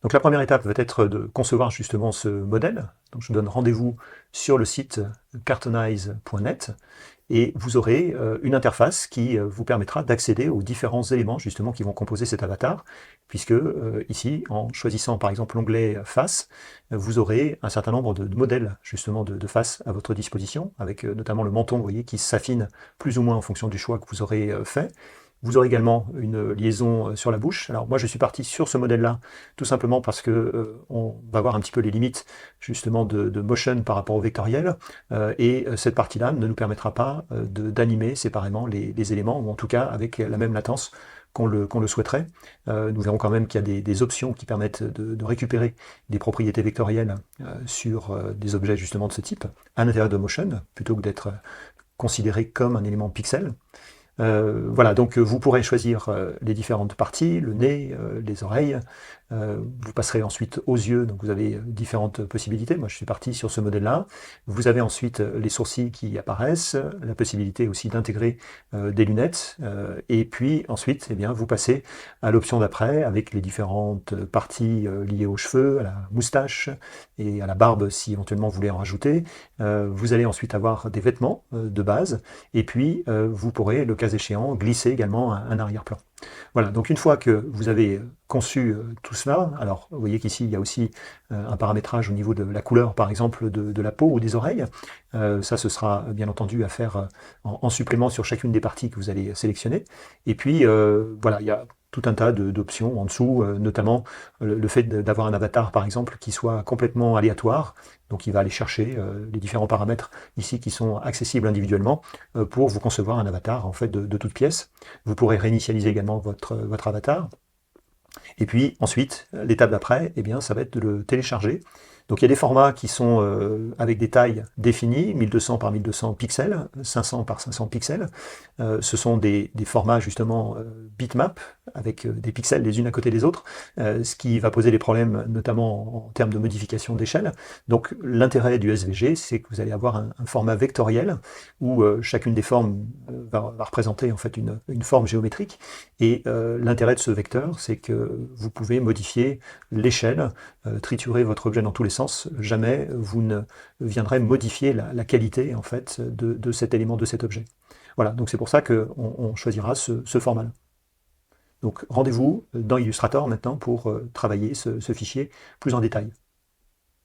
Donc la première étape va être de concevoir justement ce modèle. Donc je vous donne rendez-vous sur le site cartonize.net et vous aurez une interface qui vous permettra d'accéder aux différents éléments justement qui vont composer cet avatar, puisque ici, en choisissant par exemple l'onglet face, vous aurez un certain nombre de modèles justement de face à votre disposition, avec notamment le menton, vous voyez, qui s'affine plus ou moins en fonction du choix que vous aurez fait. Vous aurez également une liaison sur la bouche. Alors moi je suis parti sur ce modèle-là, tout simplement parce que on va voir un petit peu les limites justement de motion par rapport au vectoriel, et cette partie-là ne nous permettra pas d'animer séparément les éléments, ou en tout cas avec la même latence qu'on le souhaiterait. Nous verrons quand même qu'il y a des options qui permettent de récupérer des propriétés vectorielles sur des objets justement de ce type, à l'intérieur de Motion, plutôt que d'être considéré comme un élément pixel. Voilà, donc vous pourrez choisir les différentes parties, le nez, les oreilles. Vous passerez ensuite aux yeux, donc vous avez différentes possibilités. Moi, je suis parti sur ce modèle-là. Vous avez ensuite les sourcils qui apparaissent, la possibilité aussi d'intégrer des lunettes. Et puis ensuite, eh bien, vous passez à l'option d'après avec les différentes parties liées aux cheveux, à la moustache et à la barbe si éventuellement vous voulez en rajouter. Vous allez ensuite avoir des vêtements de base. Et puis, vous pourrez, le cas échéant, glisser également un arrière-plan. Voilà, donc une fois que vous avez conçu tout cela, alors vous voyez qu'ici il y a aussi un paramétrage au niveau de la couleur par exemple de la peau ou des oreilles. Ça ce sera bien entendu à faire en supplément sur chacune des parties que vous allez sélectionner. Et puis voilà, il y a tout un tas d'options en dessous, notamment le fait d'avoir un avatar par exemple qui soit complètement aléatoire. Donc il va aller chercher les différents paramètres ici qui sont accessibles individuellement pour vous concevoir un avatar en fait de toute pièce. Vous pourrez réinitialiser également votre avatar. Et puis ensuite, l'étape d'après, eh bien, ça va être de le télécharger. Donc il y a des formats qui sont avec des tailles définies, 1200 par 1200 pixels, 500 par 500 pixels. Ce sont des formats justement bitmap, avec des pixels les unes à côté des autres, ce qui va poser des problèmes notamment en termes de modification d'échelle. Donc l'intérêt du SVG, c'est que vous allez avoir un format vectoriel où chacune des formes va représenter en fait une forme géométrique. Et l'intérêt de ce vecteur, c'est que vous pouvez modifier l'échelle, triturer votre objet dans tous les sens. Jamais vous ne viendrez modifier la qualité en fait de cet élément, de cet objet. Voilà, donc c'est pour ça qu'on choisira ce format-là. Donc rendez-vous dans Illustrator maintenant pour travailler ce fichier plus en détail.